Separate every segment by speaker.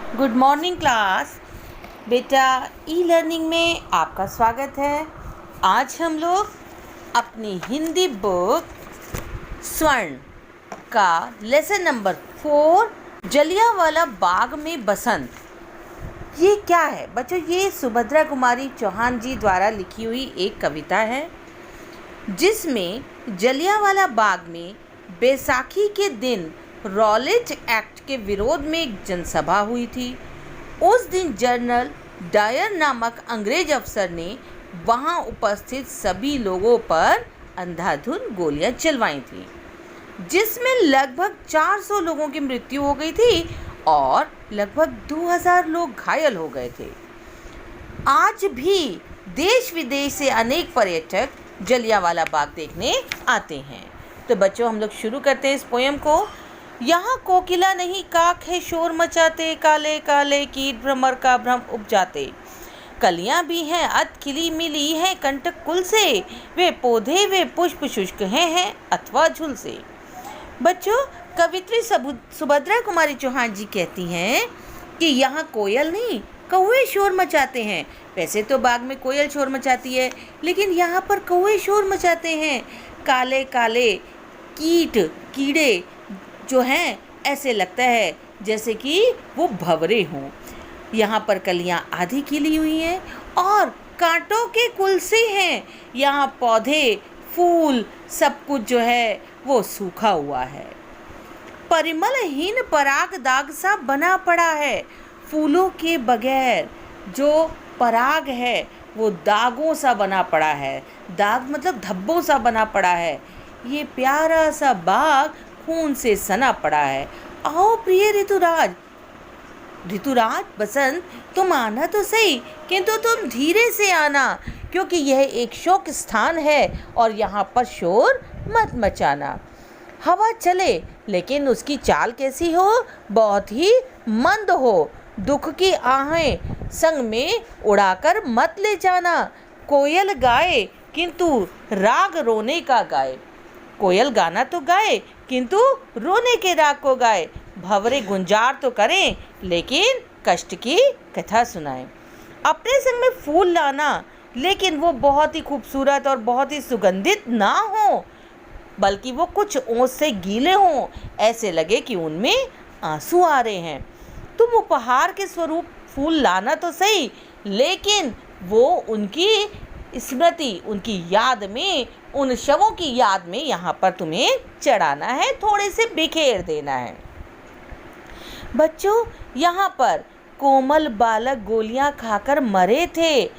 Speaker 1: Good morning class. बेटा, e learning में आपका स्वागत है। आज हम लोग अपनी हिंदी बुक स्वर्ण का लेसन नंबर 4 जलियांवाला बाग में बसंत, ये क्या है बच्चों? ये सुभद्रा कुमारी चौहान जी द्वारा लिखी हुई एक कविता है जिसमें जलियांवाला बाग में बैसाखी के दिन रॉलेट एक्ट के विरोध में एक जनसभा हुई थी। उस दिन जनरल डायर नामक अंग्रेज अफसर ने वहां उपस्थित सभी लोगों पर अंधाधुंध गोलियां चलवाई थी, जिसमें लगभग 400 लोगों की मृत्यु हो गई थी और लगभग 2000 लोग घायल हो गए थे। आज भी देश विदेश से अनेक पर्यटक जलियांवाला बाग देखने आते हैं। तो बच्चों, हम लोग शुरू करते हैं इस पोयम को। यहाँ कोकिला नहीं काक है शोर मचाते, काले काले कीट भ्रमर का भ्रम उपजाते। कलियाँ भी हैं अध खिली मिली हैं कंटक कुल से, वे पौधे वे पुष्प शुष्क हैं अथवा झुल से। बच्चों, कवित्री सुभद्रा कुमारी चौहान जी कहती हैं कि यहाँ कोयल नहीं कौवे शोर मचाते हैं। वैसे तो बाग में कोयल शोर मचाती है, लेकिन यहाँ पर कौवे शोर मचाते हैं। काले काले कीड़े जो हैं, ऐसे लगता है जैसे कि वो भंवरे हों। यहाँ पर कलियाँ आधी खिली हुई हैं और कांटों के कुल से हैं। यहाँ पौधे फूल सब कुछ जो है वो सूखा हुआ है। परिमलहीन पराग दाग सा बना पड़ा है। फूलों के बगैर जो पराग है वो दागों सा बना पड़ा है। दाग मतलब धब्बों सा बना पड़ा है। ये प्यारा सा बाग खून से सना पड़ा है। आओ प्रिय ऋतुराज बसंत, तुम आना तो सही, किंतु तुम धीरे से आना, क्योंकि यह एक शोक स्थान है और यहाँ पर शोर मत मचाना। हवा चले लेकिन उसकी चाल कैसी हो? बहुत ही मंद हो। दुख की आहें संग में उड़ाकर मत ले जाना। कोयल गाए किंतु राग रोने का गाए। कोयल गाना तो गाए किंतु रोने के राग को गाए। भंवरे गुंजार तो करें लेकिन कष्ट की कथा सुनाएं। अपने संग में फूल लाना, लेकिन वो बहुत ही खूबसूरत और बहुत ही सुगंधित ना हो, बल्कि वो कुछ ओस से गीले हों, ऐसे लगे कि उनमें आंसू आ रहे हैं। तुम उपहार के स्वरूप फूल लाना तो सही, लेकिन वो उनकी स्मृति, उनकी याद में, उन शवों की याद में यहाँ पर तुम्हें चढ़ाना है, थोड़े से बिखेर देना है। बच्चों, यहाँ पर कोमल बालक गोलियां खाकर मरे थे।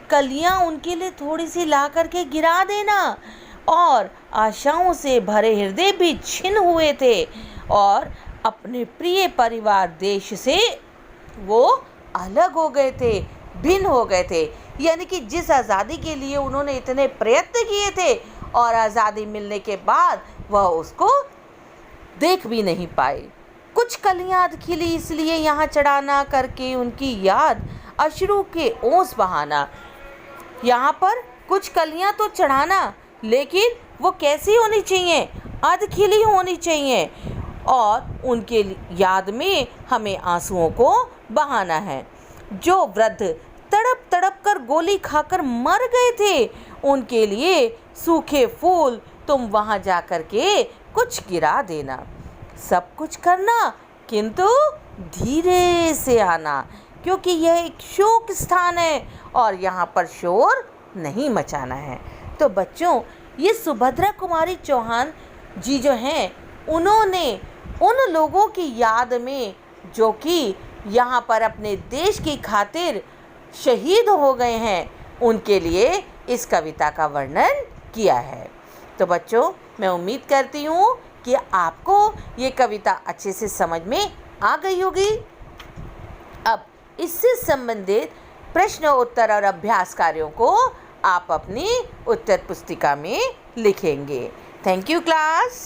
Speaker 1: कलियां उनके लिए थोड़ी सी ला करके गिरा देना। और आशाओं से भरे हृदय भी छिन्न हुए थे और अपने प्रिय परिवार देश से वो अलग हो गए थे, भिन्न हो गए थे। यानी कि जिस आज़ादी के लिए उन्होंने इतने प्रयत्न किए थे और आज़ादी मिलने के बाद वह उसको देख भी नहीं पाए। कुछ कलियां खिली इसलिए यहाँ चढ़ाना करके उनकी याद अश्रु के ओस बहाना। यहाँ पर कुछ कलियां तो चढ़ाना, लेकिन वो कैसी होनी चाहिए? अध खिली होनी चाहिए और उनके याद में हमें आंसुओं को बहाना है। जो वृद्ध तड़प तड़प कर गोली खाकर मर गए थे, उनके लिए सूखे फूल तुम वहां जा कर के कुछ गिरा देना। सब कुछ करना किंतु धीरे से आना, क्योंकि यह एक शोक स्थान है और यहाँ पर शोर नहीं मचाना है। तो बच्चों, ये सुभद्रा कुमारी चौहान जी जो हैं, उन्होंने उन लोगों की याद में जो कि यहाँ पर अपने देश की खातिर शहीद हो गए हैं, उनके लिए इस कविता का वर्णन किया है। तो बच्चों, मैं उम्मीद करती हूँ कि आपको ये कविता अच्छे से समझ में आ गई होगी। अब इससे संबंधित प्रश्न उत्तर और अभ्यास कार्यों को आप अपनी उत्तर पुस्तिका में लिखेंगे। Thank you class.